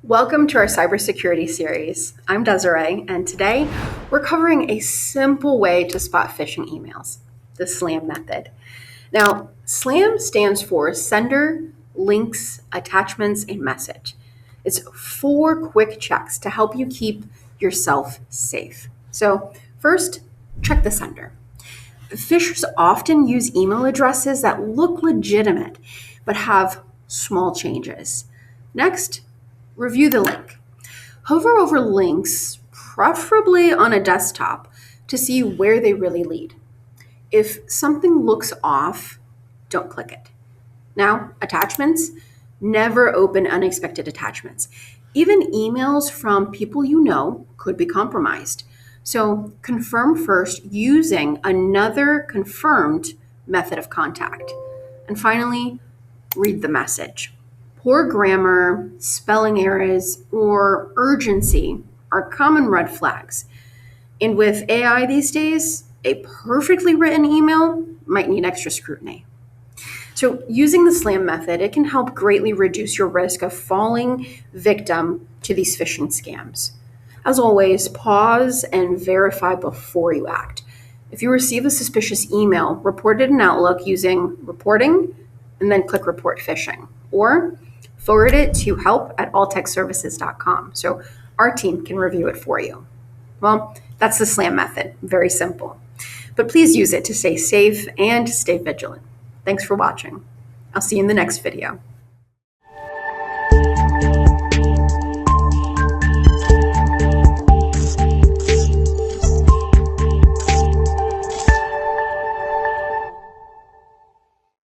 Welcome to our cybersecurity series. I'm Desiree, and today we're covering a simple way to spot phishing emails, the SLAM method. Now, SLAM stands for Sender, Links, Attachments, and Message. It's 4 quick checks to help you keep yourself safe. So, first, check the sender. Phishers often use email addresses that look legitimate but have small changes. Next, review the link. Hover over links, preferably on a desktop, to see where they really lead. If something looks off, don't click it. Now, attachments. Never open unexpected attachments. Even emails from people you know could be compromised. So confirm first using another confirmed method of contact. And finally, read the message. Poor grammar, spelling errors, or urgency are common red flags. And with AI these days, a perfectly written email might need extra scrutiny. So using the SLAM method, it can help greatly reduce your risk of falling victim to these phishing scams. As always, pause and verify before you act. If you receive a suspicious email, report it in Outlook using reporting and then click report phishing, or forward it to help@alltekservices.com so our team can review it for you. Well, that's the SLAM method, very simple. But please use it to stay safe and stay vigilant. Thanks for watching. I'll see you in the next video.